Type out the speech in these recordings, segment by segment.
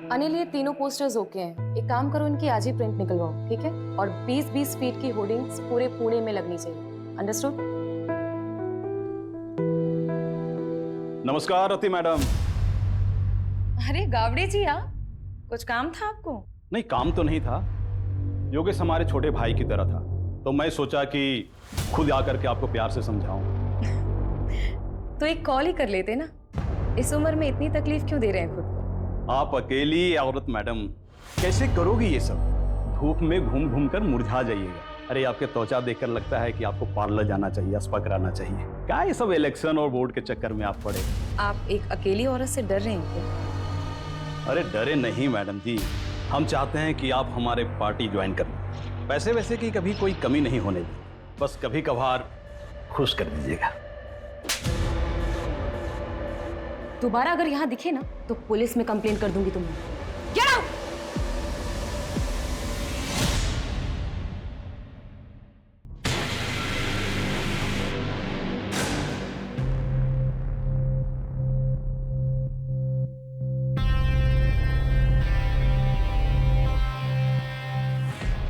अनिल, ये तीनों posters okay हैं। एक काम करो, इनकी आज ही प्रिंट निकलवाओ, ठीक है? और 20-20 फीट की होर्डिंग्स पूरे पुणे में लगनी चाहिए। अंडरस्टूड? नमस्कार रति मैडम। अरे गावड़े जी, आप कुछ काम था आपको? नहीं, काम तो नहीं था। योगेश हमारे छोटे भाई की तरह था, तो मैं सोचा कि खुद आकर के आपको प्यार से समझाऊं। तो एक कॉल ही कर लेते ना। इस उम्र में इतनी तकलीफ क्यों दे रहे हैं खुद को? आप अकेली औरत मैडम, कैसे करोगी ये सब? धूप में घूम घूम कर मुरझा जाइएगा। अरे आपके त्वचा देखकर लगता है कि आपको पार्लर जाना चाहिए, स्पा कराना चाहिए। क्या ये सब इलेक्शन और वोट के चक्कर में आप पड़े? आप एक अकेली औरत से डर रहे हैं क्या? अरे डरे नहीं मैडम जी, हम चाहते हैं कि आप हमारे पार्टी ज्वाइन कर लें। पैसे वैसे की कभी कोई कमी नहीं होने दी, बस कभी कभार खुश कर दीजिएगा। दोबारा अगर यहाँ दिखे ना तो पुलिस में कंप्लेंट कर दूंगी तुम्हें। Get out!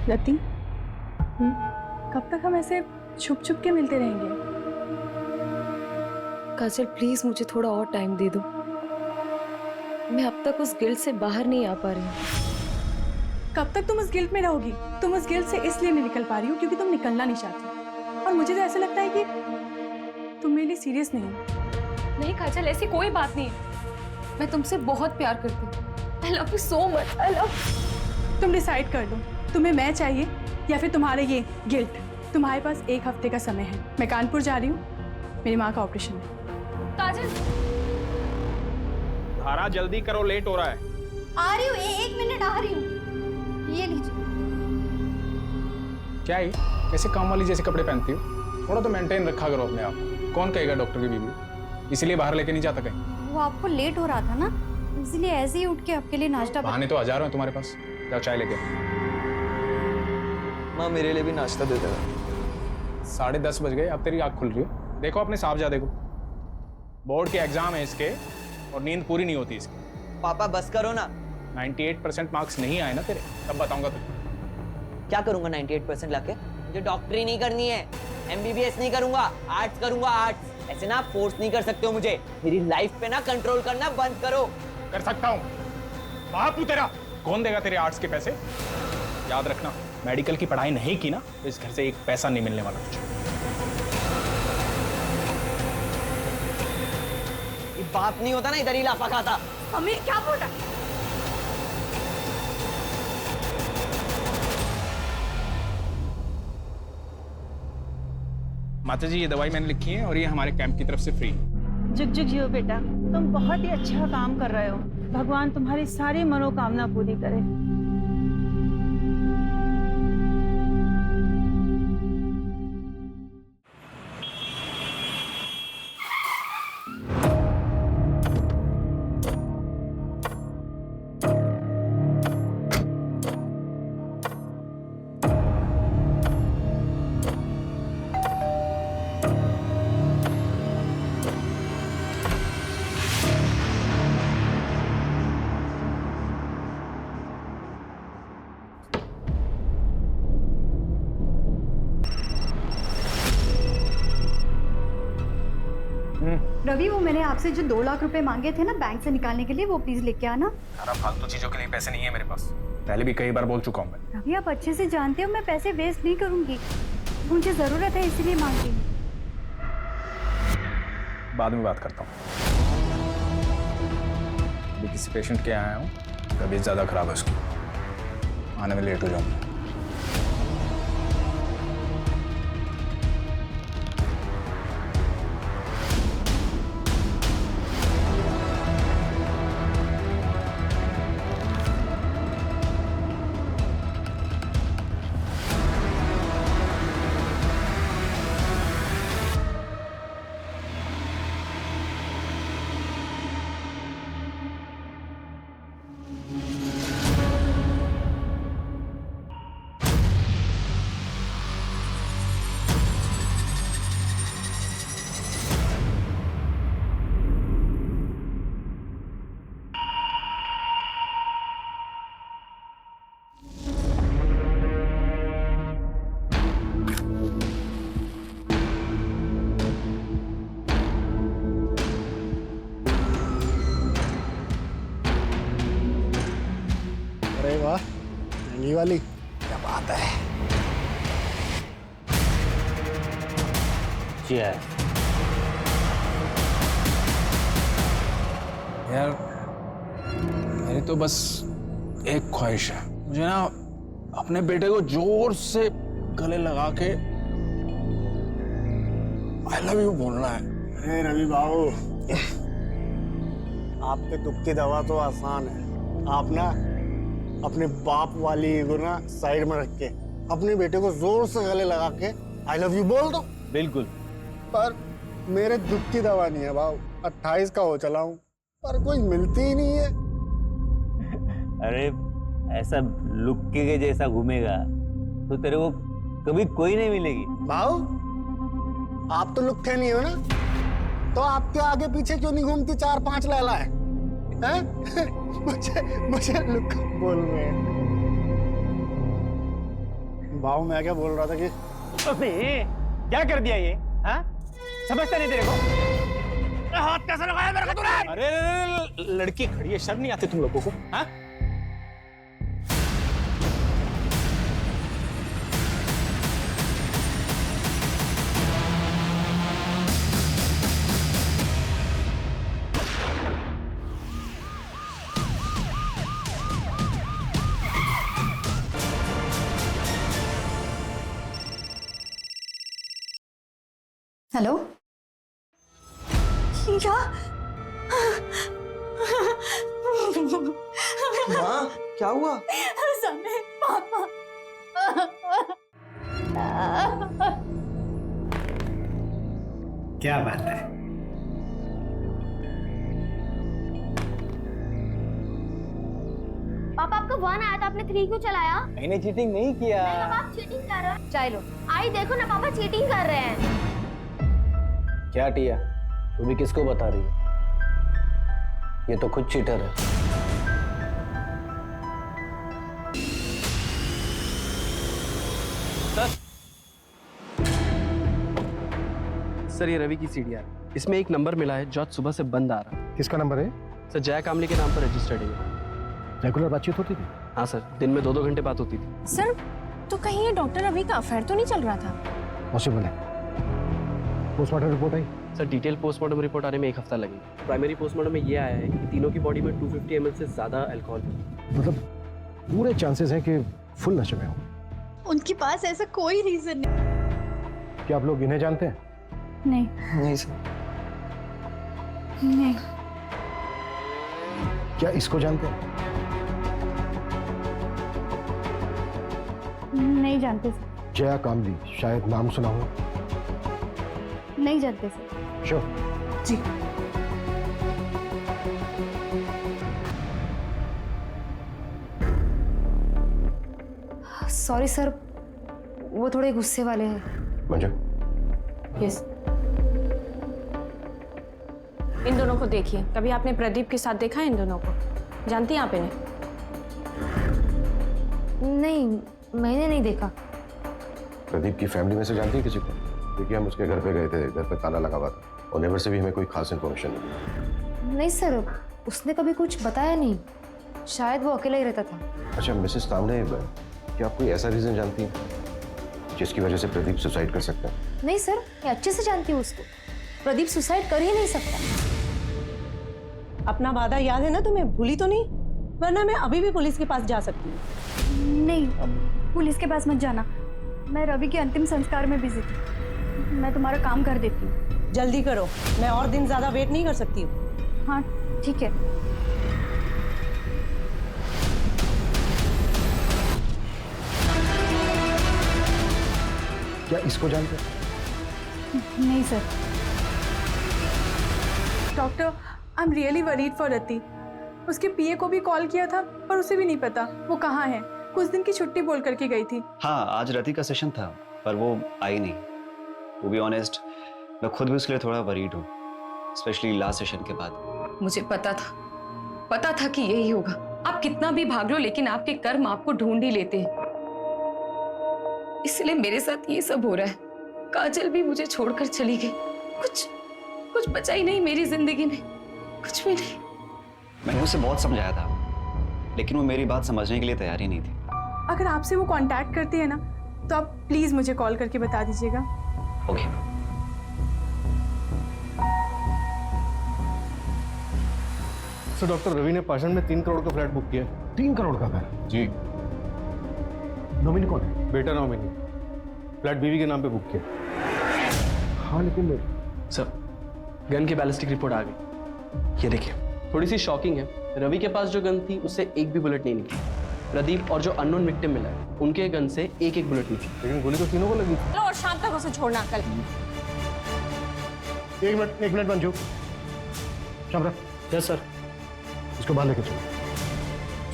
रति, कब तक हम ऐसे छुप छुप के मिलते रहेंगे? काजल प्लीज मुझे थोड़ा और टाइम दे दो। मैं अब तक उस गिल्ट से बाहर नहीं आ पा रही हूँ। कब तक तुम उस गिल्ट में रहोगी? तुम उस गिल्ट से इसलिए नहीं निकल पा रही हो क्योंकि तुम निकलना नहीं चाहती। और मुझे तो ऐसा लगता है कि तुम मेरे लिए सीरियस नहीं हो। नहीं काजल, ऐसी कोई बात नहीं है। मैं तुमसे बहुत प्यार करती हूँ। I love you so much. I love. तुम डिसाइड कर लो, तुम्हें मैं चाहिए या फिर तुम्हारे ये गिल्ट। तुम्हारे पास 1 हफ्ते का समय है। मैं कानपुर जा रही हूँ, मेरी माँ का ऑपरेशन है। काजल, धारा जल्दी करो, लेट हो रहा है। आ रही हूँ, 1 मिनट आ रही हूँ। ये लीजिए। क्या है, कैसे काम वाली जैसे कपड़े पहनती हो? थोड़ा तो मेंटेन रखा करो अपने आप को। कौन कहेगा डॉक्टर की बीवी? इसीलिए बाहर लेके नहीं जाता कहीं। वो आपको लेट हो रहा था ना, इसलिए ऐसे ही उठ के आपके लिए नाश्ता बहाने तो हजारों हैं तुम्हारे पास। जाओ चाय लेके। माँ मेरे लिए भी नाश्ता दे देगा। 10:30 बज गए, अब तेरी आँख खुल रही है। देखो अपने साहबजादे को, बोर्ड के एग्जाम है इसके और नींद पूरी नहीं होती इसकी। पापा बस करो ना। 98% मार्क्स नहीं आए ना तेरे, तब बताऊंगा तुझे। क्या करूंगा 98% लाके? मुझे डॉक्टरी नहीं करनी है, MBBS नहीं करूंगा, आर्ट्स करूंगा, आर्ट्स। ऐसे ना फोर्स नहीं कर सकते हो मुझे। मेरी लाइफ पे ना कंट्रोल करना बंद करो। कर सकता हूँ, बापू तेरा कौन देगा तेरे आर्ट्स के पैसे? याद रखना, मेडिकल की पढ़ाई नहीं की ना तो इस घर से एक पैसा नहीं मिलने वाला तुझे। ये बाप नहीं होता ना, इधर ही लाफा खाता। हमें क्या बोल रहा? माता जी, ये दवाई मैंने लिखी है और ये हमारे कैंप की तरफ से फ्री। जुग जुग जियो बेटा, तुम बहुत ही अच्छा काम कर रहे हो। भगवान तुम्हारी सारी मनोकामना पूरी करे। रवि, वो मैंने आपसे जो 2 लाख रुपए मांगे थे ना बैंक से निकालने के लिए, वो प्लीज लेके आना। सारा फालतू चीजों के लिए पैसे नहीं है मेरे पास, पहले भी कई बार बोल चुका हूँ मैं। रवि, आप अच्छे से जानते हो मैं पैसे वेस्ट नहीं करूंगी। मुझे जरूरत है इसीलिए मांग रही हूँ। बाद में बात करता हूँ। अभी किसी पेशेंट के यहाँ आया हूँ, तबीयत ज़्यादा खराब है उसकी, आने में लेट हो जाऊँगा। ये वाली क्या बात है। यार मेरी तो बस एक ख्वाहिश है, मुझे ना अपने बेटे को जोर से गले लगा के आई लव यू बोलना है। अरे रवि बाबू, आपके दुख की दवा तो आसान है। आप ना अपने बाप वाली ईगो ना साइड में रख के अपने बेटे को जोर से गले लगा के आई लव यू बोल दो। बिल्कुल। पर मेरे दुख की दवा नहीं है बाबू, 28 का हो चला हूँ पर कोई मिलती ही नहीं है। अरे ऐसा लुक्के के जैसा घूमेगा तो तेरे को कभी कोई नहीं मिलेगी। भाऊ आप तो लुक्के नहीं हो ना, तो आपके आगे पीछे क्यों नहीं घूमती 4-5 लैला है? मुझे लुक्का बोल रहे हैं। भाऊ मैं क्या बोल रहा था कि अबे क्या कर दिया ये? हाँ समझता नहीं तेरे को? हाथ कैसे लगाया मेरे को तूने? अरे लड़की खड़ी है, शर्म नहीं आती तुम लोगों को? हाँ हेलो क्या? माँ क्या हुआ? समय पापा क्या बात है? पापा आपका 1 आया था, आपने 3 क्यों चलाया? मैंने चीटिंग नहीं किया। पापा आप चीटिंग कर रहे हो। चाय लो। आई देखो ना पापा चीटिंग कर रहे हैं। क्या टिया, तू भी किसको बता रही है? ये तो खुद चीटर है। सर ये रवि की सीढ़ियाँ, इसमें एक नंबर मिला है जो आज सुबह से बंद आ रहा है। किसका नंबर है? सर जय कामली के नाम पर रजिस्टर्ड है। रेगुलर बातचीत होती थी? हाँ सर, दिन में 2-2 घंटे बात होती थी। सर तो कहीं ये डॉक्टर रवि का अफेयर तो नहीं चल रहा था? पॉसिबल है। पोस्टमार्टम रिपोर्ट आई? सर डिटेल पोस्टमार्टम रिपोर्ट आने में 1 हफ्ता लगेगा। प्राइमरी पोस्टमार्टम में ये आया है कि तीनों की बॉडी में 250 ml से ज्यादा अल्कोहल है। मतलब पूरे चांसेस हैं कि फुल नशे में हो। उनके पास ऐसा कोई रीजन नहीं। क्या आप लोग इन्हें जानते हैं? नहीं नहीं सर। नहीं। क्या इसको जानते हैं? नहीं जानते सर। जया कामली, शायद नाम सुना हो। नहीं जानते सर। श्योर? जी सॉरी सर, वो थोड़े गुस्से वाले हैं। मंजू यस। इन दोनों को देखिए, कभी आपने प्रदीप के साथ देखा है इन दोनों को? जानती हैं आप इन्हें? नहीं, मैंने नहीं देखा। प्रदीप की फैमिली में से जानती है किसी को? क्योंकि हम उसके घर पे गए थे, घर पे ताला लगा हुआ था और नेबर से भी हमें कोई खास इन्फॉर्मेशन नहीं मिली। नहीं सर, उसने कभी कुछ बताया नहीं, शायद वो अकेला ही रहता था। अच्छा मिसेस तावड़े, क्या आप कोई ऐसा रीजन जानती हैं जिसकी वजह से प्रदीप सुसाइड कर सकता है? नहीं सर, मैं अच्छे से जानती हूँ उसको। प्रदीप सुसाइड कर ही नहीं सकता। अपना वादा याद है ना तुम्हें? भूली तो नहीं? वरना मैं अभी भी पुलिस के पास जा सकती हूँ। नहीं, पुलिस के पास मत जाना। मैं रवि के अंतिम संस्कार में बिजी थी। मैं तुम्हारा काम कर देती हूँ। जल्दी करो, मैं और दिन ज्यादा वेट नहीं कर सकती हूँ। हाँ ठीक है। क्या इसको जानते हैं? नहीं sir. Doctor, I am really worried for Rati. उसके पीए को भी कॉल किया था पर उसे भी नहीं पता वो कहाँ है। कुछ दिन की छुट्टी बोल करके गई थी। हाँ आज रति का सेशन था पर वो आई नहीं। टू बी ऑनेस्ट मैं खुद भी उसके लिए थोड़ा वरीड हूँ, स्पेशली लास्ट सेशन के बाद। मुझे पता था कि यही होगा। आप कितना भी भाग लो लेकिन आपके कर्म आपको ढूंढ ही लेते हैं, इसलिए मेरे साथ ये सब हो रहा है। काजल भी मुझे छोड़कर चली गई, कुछ बचा ही नहीं मेरी जिंदगी में, कुछ भी नहीं। मैंने उसे बहुत समझाया था लेकिन वो मेरी बात समझने के लिए तैयार ही नहीं थी। अगर आपसे वो कांटेक्ट करती है ना तो आप प्लीज़ मुझे कॉल करके बता दीजिएगा। ओके। सर डॉक्टर रवि ने पाषाण में 3 करोड़ का फ्लैट बुक किया है। 3 करोड़ का घर? जी। नॉमिनी कौन है? बेटा नॉमिनी, फ्लैट बीवी के नाम पे बुक किया। हाँ लेकिन सर गन की बैलिस्टिक रिपोर्ट आ गई, ये देखिए। थोड़ी सी शॉकिंग है, रवि के पास जो गन थी उससे एक भी बुलेट नहीं निकली। प्रदीप और जो अननोन विक्टिम मिला है उनके गन से एक बुलेट निकली, लेकिन गोली तो तीनों को लगी। चलो और शाम तक उसे छोड़ना कल। 1 minute Manju. Shamra. Yes sir. इसको बाहर लेके चलो।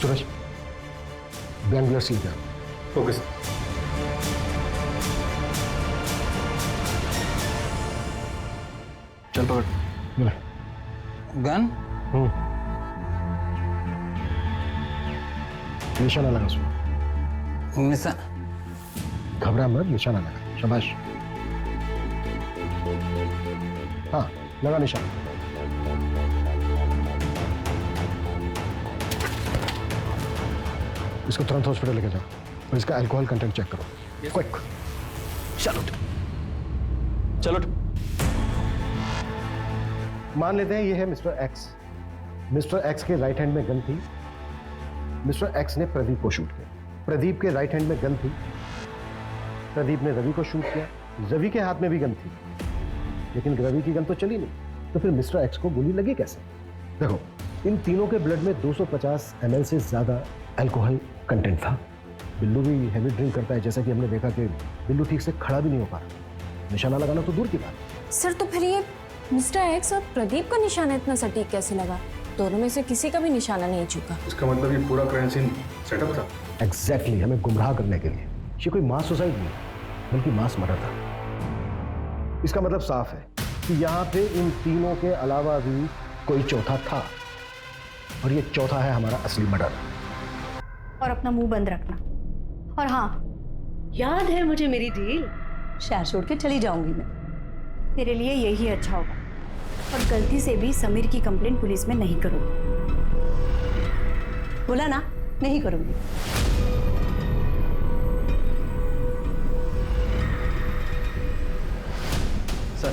सूरज बैंगलोर सील कर। Okay sir. चल पकड़। मिला गन? निशाना लगा उसमें। घबरा मत, निशाना लगा। शाबाश। हाँ लगा निशाना। इसको तुरंत हॉस्पिटल लेके जाओ और इसका अल्कोहल कंटेंट चेक करो। क्विक। चलो चलो। मान लेते हैं ये है मिस्टर एक्स। मिस्टर एक्स के राइट हैंड में गन थी। मिस्टर एक्स ने प्रदीप को शूट किया। प्रदीप के राइट हैंड में गन थी। प्रदीप ने रवि को शूट किया। रवि के हाथ में भी गन थी, लेकिन रवि की गन तो चली नहीं, तो फिर मिस्टर एक्स को गोली लगी कैसे? देखो, इन तीनों के ब्लड में 250 ml से ज्यादा अल्कोहल कंटेंट था। बिल्लू भी हैवी ड्रिंक करता है, जैसा कि हमने देखा कि बिल्लू ठीक से खड़ा भी नहीं हो पा रहा। निशाना लगाना तो दूर की बात। सर तो फिर ये मिस्टर एक्स और प्रदीप का निशाना इतना सटीक कैसे लगा? दोनों में से किसी का भी निशाना नहीं चुका। इसका मतलब ये पूरा क्राइम सीन सेटअप था। एग्जैक्टली, हमें गुमराह करने के लिए। ये कोई मास सुसाइड नहीं, बल्कि मास मर्डर था। इसका मतलब साफ है कि यहाँ पे इन तीनों के अलावा भी कोई चौथा था, और ये चौथा है हमारा असली मर्डर। और अपना मुंह बंद रखना। और हाँ, याद है मुझे मेरी डील, शहर छोड़ के चली जाऊंगी मैं। तेरे लिए यही अच्छा होगा। और गलती से भी समीर की कंप्लेंट पुलिस में नहीं करूंगी। बोला ना, नहीं करूंगी। सर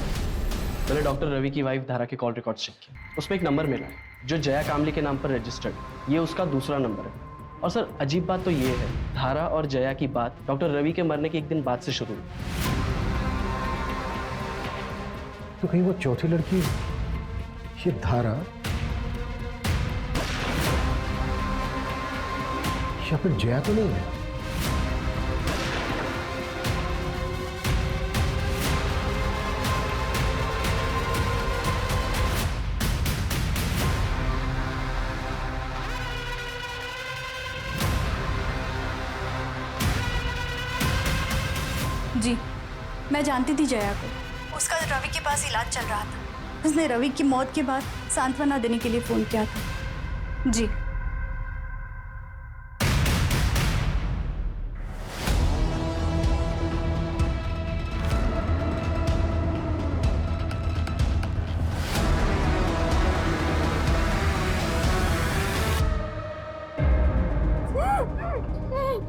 पहले डॉक्टर रवि की वाइफ धारा के कॉल रिकॉर्ड चेक किया। उसमें एक नंबर मिला है जो जया कामली के नाम पर रजिस्टर्ड। ये उसका दूसरा नंबर है। और सर अजीब बात तो ये है, धारा और जया की बात डॉक्टर रवि के मरने के एक दिन बाद से शुरू हुई। तो कहीं वो चौथी लड़की ये धारा या फिर जया तो नहीं है? जी, मैं जानती थी जया को। उसका रवि के पास इलाज चल रहा था। उसने रवि की मौत के बाद सांत्वना देने के लिए फोन किया था। जी।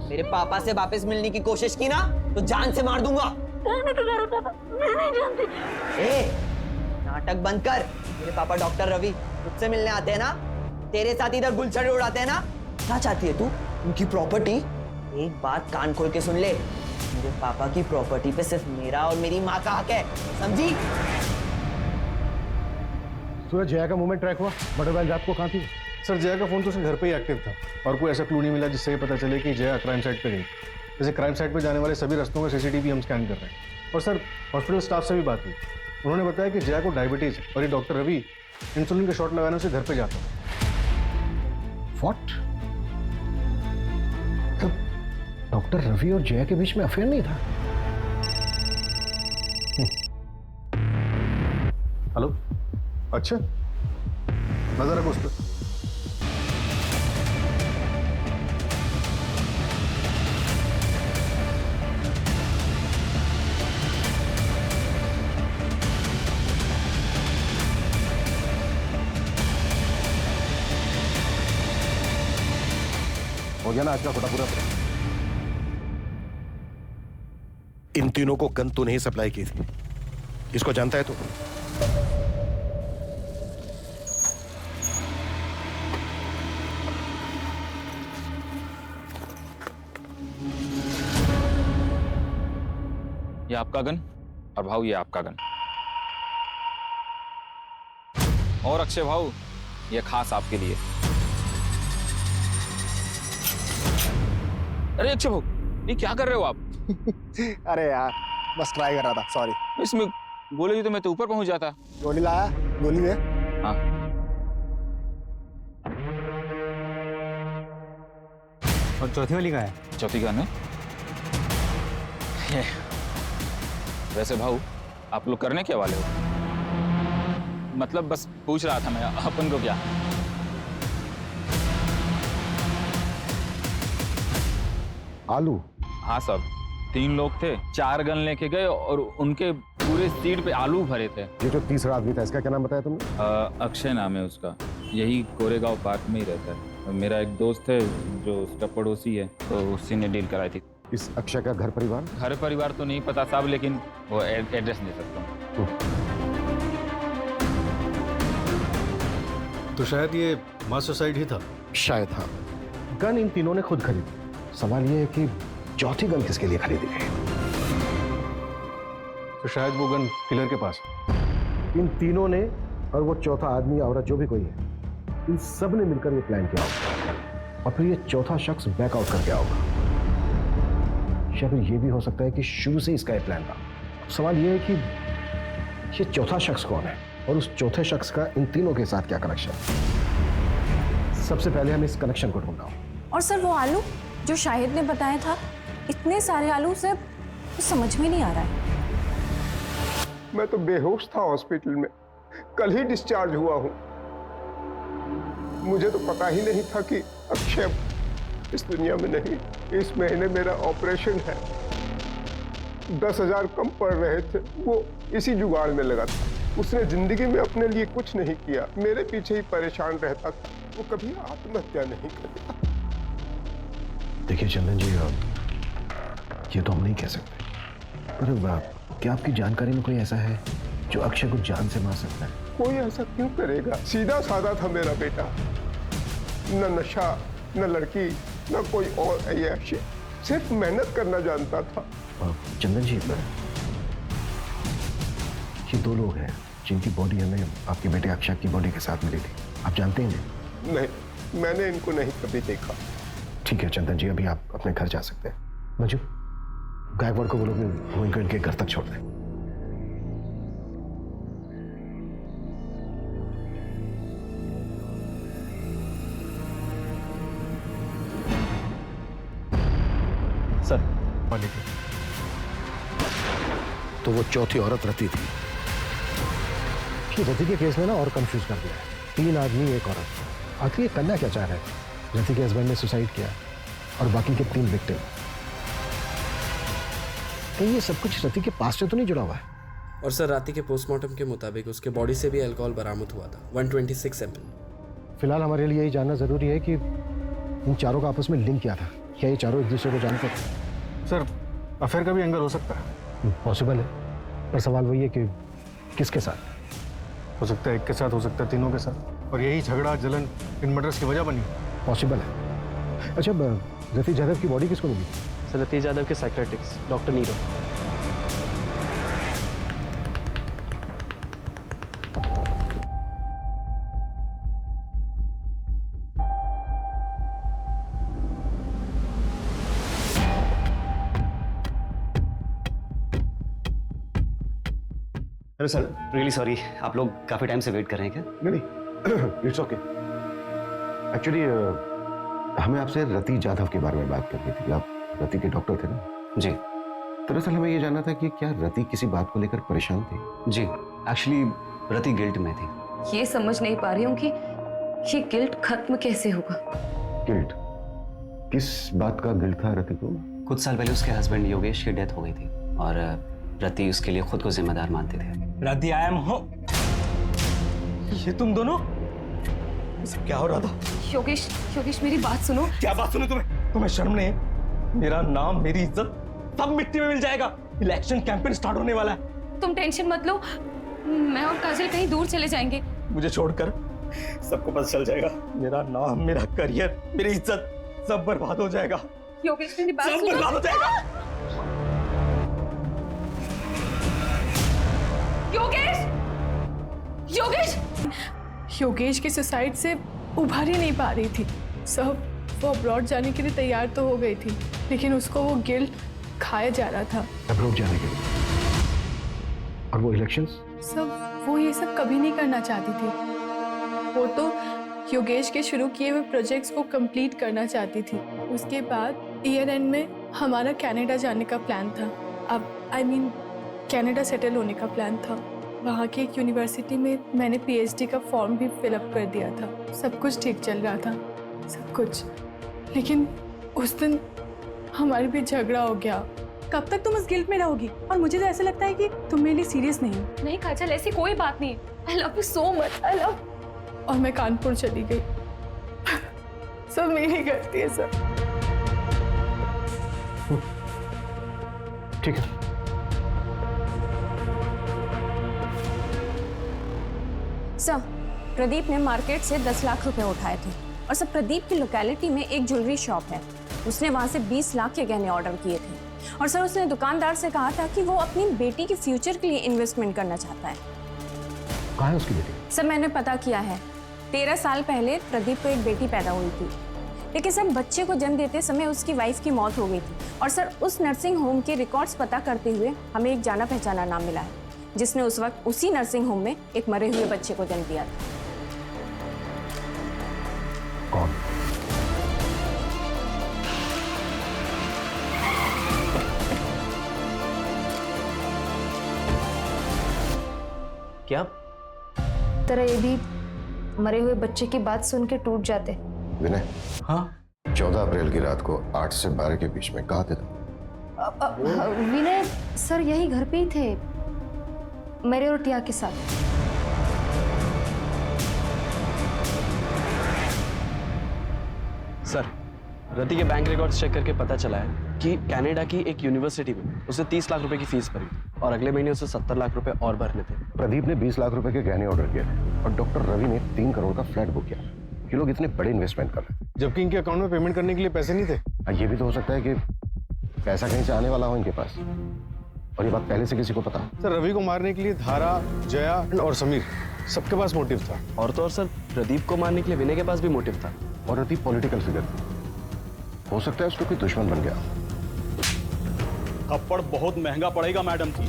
मेरे पापा से वापस मिलने की कोशिश की ना तो जान से मार दूंगा। मैं नहीं जानती। ए, नाटक बंद कर। मेरे पापा डॉक्टर रवि मुझसे मिलने आते हैं ना, तेरे साथ इधर गुलछड़े उड़ाते हैं ना। क्या चाहती है तू? उनकी प्रॉपर्टी? एक बात कान खोल के सुन ले, मेरे पापा की प्रॉपर्टी पे सिर्फ मेरा और मेरी माँ का हक है, समझी? सूरज, जया का मूवमेंट ट्रैक हुआ? मर्डर वाली रात को कहाँ थी? सर जया का फोन तो उसके घर पे ही एक्टिव था, और कोई ऐसा क्लू नहीं मिला जिससे ये पता चले कि जया क्राइम साइट पे गई। जैसे क्राइम साइट पे जाने वाले सभी रास्तों का सीसीटीवी हम स्कैन कर रहे हैं। और सर हॉस्पिटल स्टाफ से भी बात हुई, उन्होंने बताया कि जया को डायबिटीज और ये डॉक्टर रवि इंसुलिन के शॉट लगाने से घर पे जाता है। व्हाट? तो डॉक्टर रवि और जया के बीच में अफेयर नहीं था? हेलो, अच्छा, नजर रखो उस पर। हो गया ना आज का खोटा पूरा? इन तीनों को गन तूने ही सप्लाई की थी, इसको जानता है तू? ये आपका गन और भाऊ ये आपका गन। और अक्षय भाऊ ये खास आपके लिए। अरे अक्षय भाऊ ये क्या कर रहे हो आप? अरे यार बस ट्राई कर रहा था, सॉरी। इसमें गोली दी तो मैं तो ऊपर पहुंच जाता। गोली लाया? गोली दे। हाँ और चौथी वाली कहाँ है? चौथी गन है ये। वैसे भाऊ आप लोग करने क्या वाले हो? मतलब बस पूछ रहा था मैं, अपन को क्या? आलू? हाँ सब 3 लोग थे, 4 गन लेके गए और उनके पूरे सीट पे आलू भरे थे। ये जो तीसरा आदमी था इसका क्या नाम बताया तुमने? अक्षय नाम है उसका, यही कोरेगांव पार्क में ही रहता है। मेरा एक दोस्त है जो उसका पड़ोसी है, तो उसी ने डील कराई थी। इस अक्षय का घर परिवार? घर परिवार तो नहीं पता साहब, लेकिन वो एड्रेस दे सकता हूँ। तो शायद ये मास सुसाइड ही था। शायद हाँ। गन इन तीनों ने खुद खरीदी। सवाल ये है कि चौथी गन किसके लिए खरीदी गई? तो शायद वो गन किलर के पास। इन तीनों ने और वो चौथा आदमी औरत जो भी कोई है, इन सब ने मिलकर ये प्लान किया होगा और फिर ये चौथा शख्स बैकआउट कर गया होगा। या फिर ये भी हो सकता है कि शुरू से इसका ये प्लान था। सवाल ये है कि ये चौथा शख्स कौन है और उस चौथे शख्स का इन तीनों के साथ क्या कनेक्शन है। सबसे पहले हम इस कनेक्शन को ढूंढना। और सर वो आलू जो शाहिद ने बताया था, इतने सारे आलू से समझ में नहीं आ रहा है। मैं तो बेहोश था हॉस्पिटल में, कल ही डिस्चार्ज हुआ हूं। मुझे तो पता ही नहीं था कि अक्षय इस दुनिया में नहीं। इस महीने मेरा ऑपरेशन है, 10,000 कम पड़ रहे थे, वो इसी जुगाड़ में लगा था। उसने जिंदगी में अपने लिए कुछ नहीं किया, मेरे पीछे ही परेशान रहता था। वो कभी आत्महत्या नहीं करेगा। देखिए चंदन जी, ये तो हम नहीं कह सकते, पर क्या आपकी जानकारी में कोई ऐसा है जो अक्षय को जान से मार सकता है? कोई ऐसा क्यों करेगा? सीधा साधा था मेरा बेटा, न नशा, न लड़की, न कोई और ऐशी, सिर्फ मेहनत करना जानता था। चंदन जी, ये 2 लोग हैं जिनकी बॉडी हमें आपके बेटे अक्षय की बॉडी के साथ मिली थी। आप जानते हैं? नहीं, मैंने इनको नहीं कभी देखा। ठीक है चंदन जी, अभी आप अपने घर जा सकते हैं। मंजू, गायकवाड़ को बोलो कि वो इनको इनके घर तक छोड़ दें। सर तो वो चौथी औरत रति थी। कि रति के केस में ना और कंफ्यूज कर दिया है। 3 आदमी 1 औरत। आखिर ये करना क्या चाह रहा है? रति के हस्बैंड ने सुसाइड किया और बाकी के 3 विक्टिम। कहीं ये सब कुछ रति के पास से तो नहीं जुड़ा हुआ है? और सर राति के पोस्टमार्टम के मुताबिक उसके बॉडी से भी अल्कोहल बरामद हुआ था, 126 ml। फिलहाल हमारे लिए यही जानना जरूरी है कि इन चारों का आपस में लिंक क्या था। क्या ये चारों एक दूसरे को जानते थे? सर अफेयर का भी एंगल हो सकता है। पॉसिबल है, पर सवाल वही है कि किसके साथ? हो सकता है एक के साथ, हो सकता है तीनों के साथ, और यही झगड़ा जलन इन मर्डर्स की वजह बनी। पॉसिबल है। अच्छा, रति जादव की बॉडी किसको मिली? सर रति यादव के psychiatrist doctor Nirav. Hello sir, really sorry, आप लोग काफी टाइम से वेट कर रहे हैं क्या? नहीं, इट्स ओके। एक्चुअली हमें आपसे रति जाधव के बारे में बात करनी थी। आप रति के डॉक्टर थे ना? जी। दरअसल हमें ये जानना था कि क्या रति किसी बात को लेकर परेशान थी? जी, एक्चुअली रति गिल्ट में थी। ये समझ नहीं पा रही हूँ कि ये गिल्ट खत्म कैसे होगा। गिल्ट? किस बात का गिल्ट था रति को? कुछ साल पहले उसके हस्बैंड योगेश की डेथ हो गई थी और रति उसके लिए खुद को जिम्मेदार मानते थे। रति आई एम हो। ये तुम दोनों? क्या हो रहा था? योगेश, योगेश मेरी बात सुनो। क्या बात सुनो तुम्हें? तुम्हें शर्म नहीं? मेरा नाम, मेरी इज्जत सब मिट्टी में मिल जाएगा। इलेक्शन कैंपेन स्टार्ट होने वाला है। तुम टेंशन मत लो, मैं और काजल कहीं दूर चले जाएंगे। मुझे छोड़कर सबको पता चल जाएगा, मेरा नाम, मेरा करियर, मेरी इज्जत सब बर्बाद हो जाएगा। योगेश मेरी बात सब सुनो। बर्बाद हो जाएगा। योगेश! योगेश! योगेश की सुसाइड से उभर ही नहीं पा रही थी। सब वो अब्रॉड जाने के लिए तैयार तो हो गई थी, लेकिन उसको वो गिल्ट खाया जा रहा था। अब्रॉड जाने के लिए? और वो इलेक्शंस? सब वो ये सब कभी नहीं करना चाहती थी। वो तो योगेश के शुरू किए हुए प्रोजेक्ट्स को कंप्लीट करना चाहती थी। उसके बाद ईयर एंड में हमारा कनाडा जाने का प्लान था। अब कनाडा सेटल होने का प्लान था। वहाँ की एक यूनिवर्सिटी में मैंने पीएचडी का फॉर्म भी फिलअप कर दिया था। सब कुछ ठीक चल रहा था, सब कुछ। लेकिन उस दिन हमारे बीच झगड़ा हो गया। कब तक तुम उस गिल्ट में रहोगी? और मुझे तो ऐसा लगता है कि तुम मेरे लिए सीरियस नहीं हो। नहीं काजल, ऐसी कोई बात नहीं। I love you so much, I love. और मैं कानपुर चली गई। सब मेरी गलती है सर। ठीक है। सर, प्रदीप ने मार्केट से 10 लाख रुपए उठाए थे और सर प्रदीप की लोकेलिटी में एक ज्वेलरी शॉप है, उसने वहां से 20 लाख के गहने ऑर्डर किए थे और सर उसने दुकानदार से कहा था कि वो अपनी बेटी के फ्यूचर के लिए इन्वेस्टमेंट करना चाहता है। कहाँ है उसकी बेटी? सर मैंने पता किया है, 13 साल पहले प्रदीप को एक बेटी पैदा हुई थी, लेकिन सर बच्चे को जन्म देते समय उसकी वाइफ की मौत हो गई थी और सर उस नर्सिंग होम के रिकॉर्ड्स पता करते हुए हमें एक जाना पहचाना नाम मिला है जिसने उस वक्त उसी नर्सिंग होम में एक मरे हुए बच्चे को जन्म दिया था। कौन? क्या? तेरा ये भी मरे हुए बच्चे की बात सुन के टूट जाते। विनय, हाँ? 14 अप्रैल की रात को 8 से 12 के बीच में कहाँ थे तुम? विनय सर यही घर पे ही थे, मेरे और टिया के साथ। सर, रति के बैंक रिकॉर्ड्स चेक करके पता चला है कि कनाडा की एक यूनिवर्सिटी में उसने 30 लाख रुपए की फीस भरी थी और अगले महीने उसे 70 लाख रुपए और भरने थे। प्रदीप ने 20 लाख रुपए के गहने ऑर्डर किए थे और डॉक्टर रवि ने 3 करोड़ का फ्लैट बुक किया। ये लोग इतने बड़े इन्वेस्टमेंट कर रहे हैं जबकि इनके अकाउंट में पेमेंट करने के लिए पैसे नहीं थे। ये भी तो हो सकता है कि पैसा कहीं से आने वाला हो इनके पास और ये बात पहले से किसी को पता। सर रवि को मारने के लिए धारा, जया और समीर सबके पास मोटिव था। और तो और सर प्रदीप को मारने के लिए विनय के पास भी मोटिव था। और रति पॉलिटिकल फिगर थी, हो सकता है उसको कोई दुश्मन बन गया। थप्पड़ बहुत महंगा पड़ेगा मैडम जी।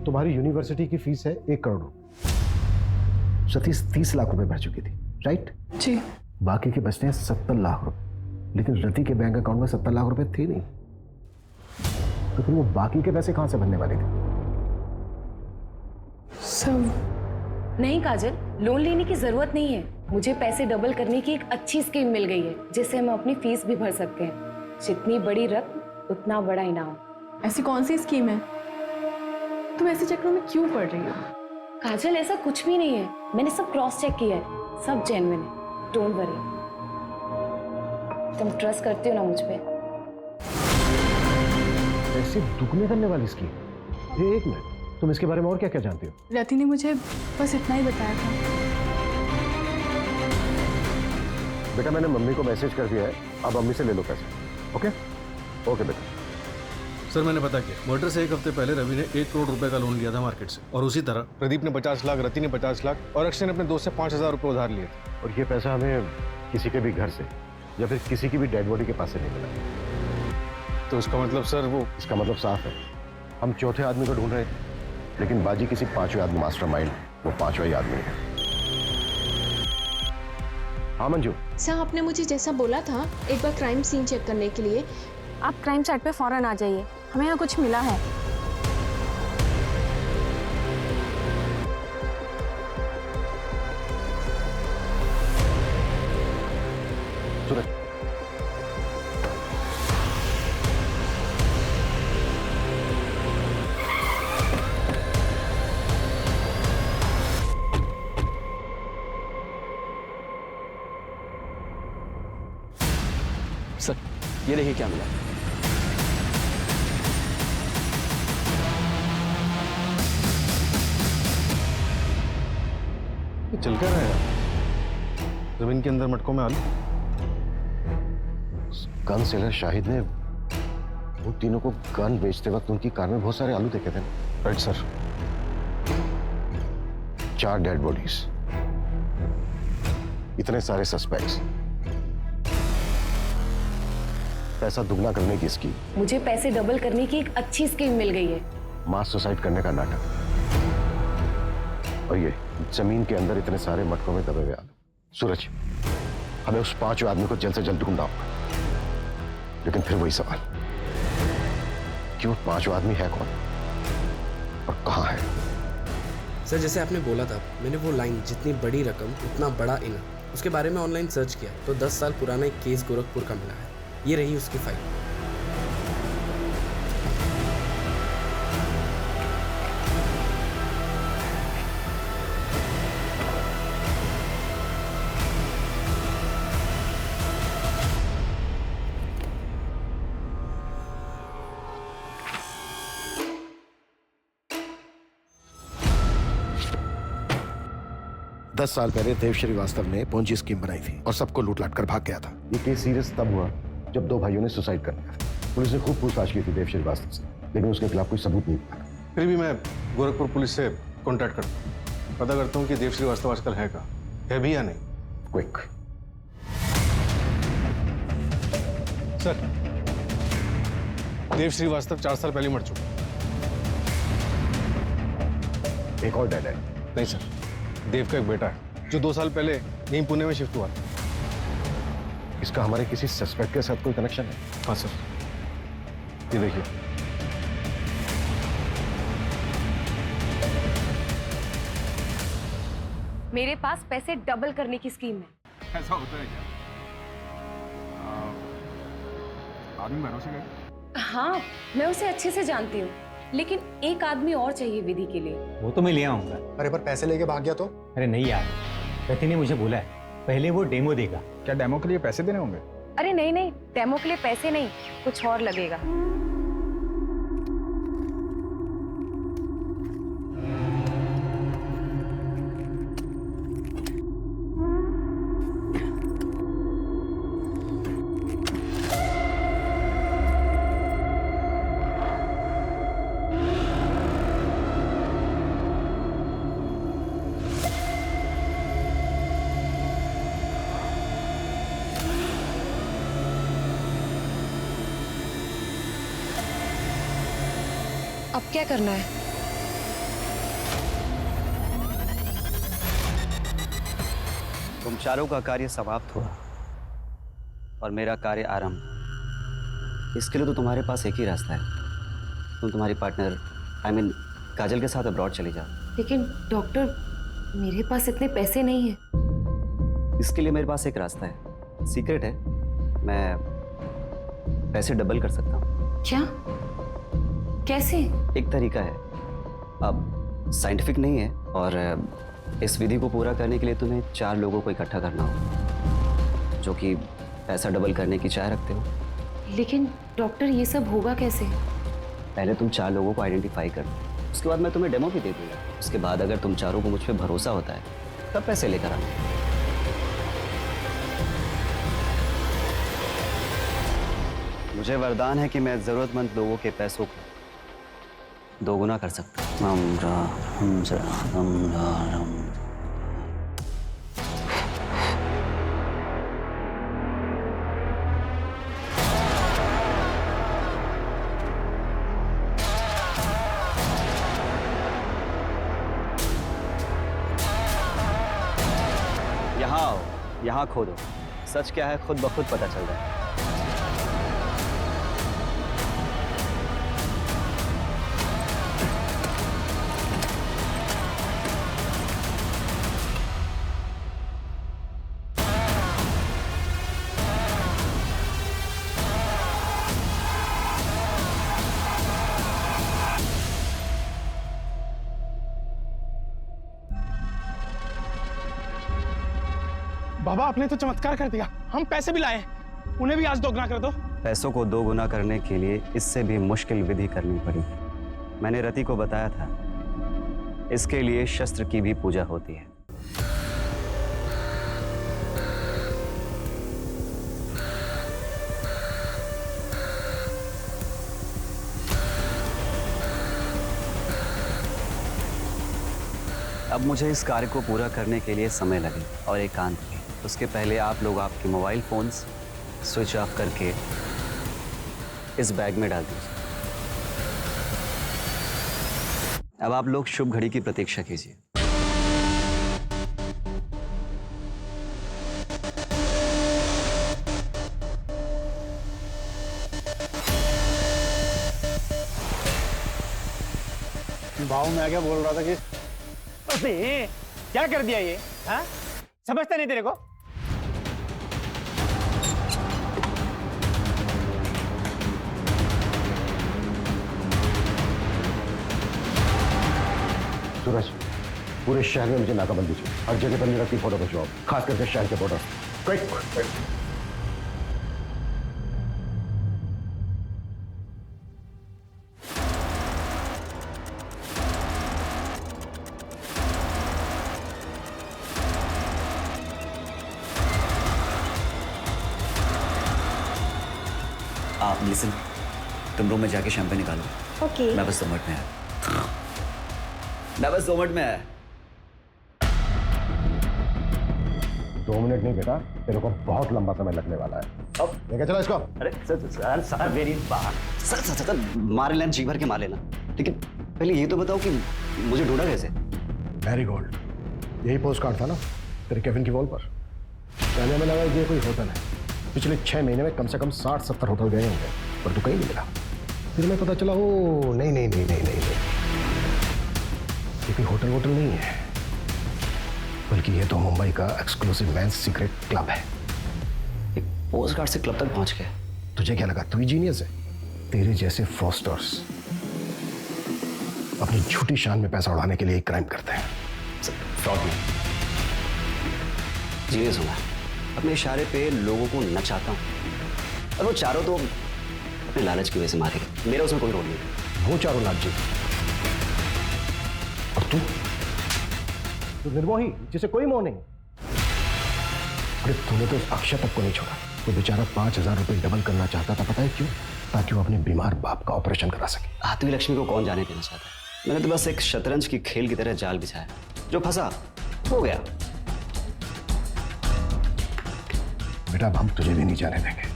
तुम्हारी यूनिवर्सिटी की फीस है 1 करोड़। सतीश 30 लाख रुपए भर चुकी थी, राइट? जी। बाकी के बचते हैं 70 लाख रुपए, लेकिन रति के बैंक अकाउंट में 70 लाख रुपए थे नहीं, तो फिर वो बाकी के पैसे कहां से बनने वाले थे? सब नहीं काजल, लोन लेने की जरूरत नहीं है। मुझे पैसे डबल करने की एक अच्छी स्कीम मिल गई है जिससे हम अपनी फीस भी भर सकते हैं। जितनी बड़ी रकम उतना बड़ा इनाम। ऐसी कौन सी स्कीम है? तुम ऐसे चक्रों में क्यों पड़ रही हो? काजल ऐसा कुछ भी नहीं है, मैंने सब क्रॉस चेक किया है, सब जेन्युइन है, डोंट वरी। तुम ट्रस्ट करते हो ना मुझ पे? ऐसे दुगने करने वाली स्कीम? एक मिनट, तुम इसके बारे में और क्या क्या जानती हो? रति ने मुझे बस इतना ही बताया था। बेटा मैंने मम्मी को मैसेज कर दिया है, अब मम्मी से ले लो पैसे। ओके ओके बेटा। सर मैंने पता किया, मर्डर से 1 हफ्ते पहले रवि ने 1 करोड़ रुपए का लोन लिया था मार्केट से, और उसी तरह प्रदीप ने 50 लाख, रति ने 50 लाख और अक्षय ने अपने दोस्त से 5,000 रुपए उधार लिए थे। और ये पैसा हमें किसी के भी घर से या फिर किसी की भी डेड बॉडी के पास से नहीं मिला। तो इसका मतलब सर इसका मतलब साफ है, हम चौथे आदमी को ढूंढ रहे थे, लेकिन बाजी किसी 5वें आदमी मास्टरमाइंड, वो 5वां ही आदमी है। हाँ मंजू। सर आपने मुझे जैसा बोला था एक बार क्राइम सीन चेक करने के लिए, आप क्राइम साइट पे फौरन आ जाइए, हमें यहाँ कुछ मिला है। सूरज, सर ये देखिए क्या मिला। ये चल क्या रहा है यार? जमीन के अंदर मटकों में आलू। गन सेलर शाहिद ने उन तीनों को गन बेचते वक्त उनकी कार में बहुत सारे आलू देखे थे। Right sir. 4 डेड बॉडीज, इतने सारे सस्पेक्ट्स, पैसा दुगना करने की स्कीम, मुझे पैसे डबल करने की एक अच्छी स्कीम मिल गई है। मास सुसाइड करने का नाटक, और ये जमीन के अंदर इतने सारे मटकों में दबे हुए आलू। सूरज, हमें उस 5 आदमी को जल्द से जल्द ढूंढना होगा, लेकिन फिर वही सवाल कि वो 5 आदमी है कौन और कहां है? सर जैसे आपने बोला था, मैंने वो लाइन जितनी बड़ी रकम उतना बड़ा इनाम, उसके बारे में ऑनलाइन सर्च किया तो 10 साल पुराना एक केस गोरखपुर का मिला है। ये रही उसकी फाइल। दस साल पहले देव श्रीवास्तव ने पोंजी स्कीम बनाई थी और सबको लूट लाट कर भाग गया था। ये केस सीरियस तब हुआ जब 2 भाइयों ने सुसाइड कर लिया। पुलिस ने खूब पूछताछ की थी देव श्रीवास्तव से, लेकिन उसके खिलाफ कोई सबूत नहीं मिला। फिर भी मैं गोरखपुर पुलिस से कांटेक्ट करता हूँ, पता करता हूँ कि देव श्रीवास्तव आजकल है कहाँ, है भी या नहीं। क्विक सर, देव श्रीवास्तव 4 साल पहले मर चुका। एक और डेड है? नहीं सर, देव का एक बेटा है जो 2 साल पहले यहीं पुणे में शिफ्ट हुआ था। इसका हमारे किसी सस्पेक्ट के साथ कोई कनेक्शन है? हाँ सर, ये देखिए। मेरे पास पैसे डबल करने की स्कीम है। ऐसा होता है क्या? आदमी भरोसे गए? हाँ, मैं उसे अच्छे से जानती हूँ, लेकिन एक आदमी और चाहिए विधि के लिए। वो तो मैं ले आऊंगा। अरे पर पैसे लेके भाग गया तो? अरे नहीं यार, रति ने मुझे बोला है पहले वो डेमो देगा। क्या डेमो के लिए पैसे देने होंगे? अरे नहीं नहीं, डेमो के लिए पैसे नहीं, कुछ और लगेगा। अब क्या करना है? तुम चारों का कार्य समाप्त हुआ और मेरा कार्य आरंभ। इसके लिए तो तुम्हारे पास एक ही रास्ता है, तुम तुम्हारी पार्टनर काजल के साथ अब्रॉड चली जाओ। लेकिन डॉक्टर, मेरे पास इतने पैसे नहीं हैं। इसके लिए मेरे पास एक रास्ता है, सीक्रेट है। मैं पैसे डबल कर सकता हूँ। क्या? कैसे? एक तरीका है, अब साइंटिफिक नहीं है, और इस विधि को पूरा करने के लिए तुम्हें 4 लोगों को इकट्ठा करना होगा जो कि पैसा डबल करने की चाह रखते हो। लेकिन डॉक्टर, ये सब होगा कैसे? पहले तुम 4 लोगों को आइडेंटिफाई कर लो, उसके बाद मैं तुम्हें डेमो भी दे दूंगा। उसके बाद अगर तुम चारों को मुझ पर भरोसा होता है तब पैसे लेकर आना। मुझे वरदान है कि मैं जरूरतमंद लोगों के पैसों को 2 गुना कर सकता हूँ। यहाँ आओ, यहाँ खोदो, सच क्या है खुद ब खुद पता चल रहा है। बाबा, आपने तो चमत्कार कर दिया, हम पैसे भी लाए, उन्हें भी आज 2 गुना कर दो। पैसों को 2 गुना करने के लिए इससे भी मुश्किल विधि करनी पड़ी। मैंने रति को बताया था, इसके लिए शस्त्र की भी पूजा होती है। अब मुझे इस कार्य को पूरा करने के लिए समय लगे और एकांत भी। उसके पहले आप लोग आपके मोबाइल फोन्स स्विच ऑफ करके इस बैग में डाल दीजिए। अब आप लोग शुभ घड़ी की प्रतीक्षा कीजिए। भाव मैं क्या बोल रहा था कि अबे क्या कर दिया ये? हाँ, समझता नहीं तेरे को? सूरज, पूरे शहर में मुझे नाकाबंदी चाहिए। हर जगह पर मेरा की फोटो खिंचवाओ, खास करके शहर के फोटो। क्विक। आप लिसन, तुम रूम में जाके शैंपेन निकालो। ओके। मैं बस 2 मिनट में आया। मैं बस 2 मिनट में आया। 2 मिनट नहीं बेटा, तेरे को बहुत लंबा समय लगने वाला है। अब लेके चलो इसको। अरे सर मेरी बात। सर मार लेना, जी भर के मार लेना, लेकिन पहले ये तो बताओ कि मुझे ढूंढा कैसे? मैरीगोल्ड, यही पोस्ट कार्ड था ना तेरे केविन की वॉल पर। पहले हमें लगा कि ये कोई होटल है। पिछले 6 महीने में कम से कम 60-70 होटल गए होंगे, पर तू कहीं नहीं मिला। फिर मैं पता चला, ओ नहीं, ये कोई होटल नहीं है, बल्कि ये तो मुंबई का एक्सक्लूसिव मेंस सीक्रेट क्लब है। एक पोस्ट कार्ड से क्लब तक पहुंच गए। तुझे क्या लगा तू ही जीनियस है? तेरे जैसे फ्रॉस्टर्स अपनी झूठी शान में पैसा उड़ाने के लिए क्राइम करते हैं। फ्रॉड में जीनियस हूं मैं। अपने इशारे पे लोगों को नचाता हूं और वो चारों तो अपने लालच की वजह से मारेगा। मेरा उसमें कोई रोल नहीं है। वो चारों लालची और तू निर्मोही जिसे कोई मोह नहीं। अरे तूने तो उस अक्षय तक को नहीं छोड़ा। वो बेचारा 5,000 रुपए डबल करना चाहता था, पता है क्यों? ताकि वो अपने बीमार बाप का ऑपरेशन करा सके। आत्मी लक्ष्मी को कौन जाने देना चाहता है? मैंने तो बस एक शतरंज की खेल की तरह जाल बिछाया, जो फंसा हो गया। बेटा अब हम तुझे भी नहीं जाने देंगे।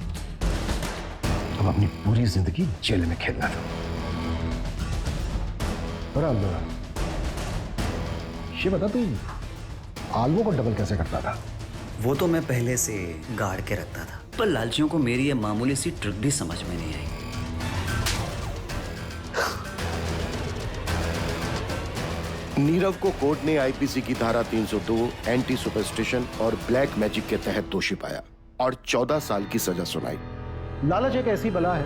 अब अपनी पूरी जिंदगी जेल में खेलना था। ये बता तू आलवों को डबल कैसे करता था? वो तो मैं पहले से गाड़ के रखता था, पर लालचियों को मेरी ये मामूली सी ट्रिक भी समझ में नहीं आई। नीरव को कोर्ट ने आईपीसी की धारा 302 एंटी सुपरस्टिशन और ब्लैक मैजिक के तहत दोषी पाया और 14 साल की सजा सुनाई। लालच एक ऐसी बला है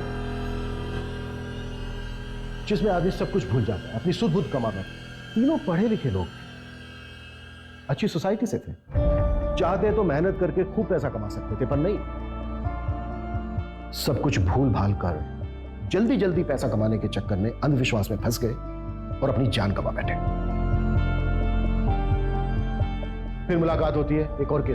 जिसमें आदमी सब कुछ भूल जाता है, अपनी सुध बुध कमाता है। तीनों पढ़े लिखे लोग अच्छी सोसाइटी से थे, चाहते तो मेहनत करके खूब पैसा कमा सकते थे, पर नहीं, सब कुछ भूल भाल कर जल्दी जल्दी पैसा कमाने के चक्कर में अंधविश्वास में फंस गए और अपनी जान गंवा बैठे। फिर मुलाकात होती है एक और केस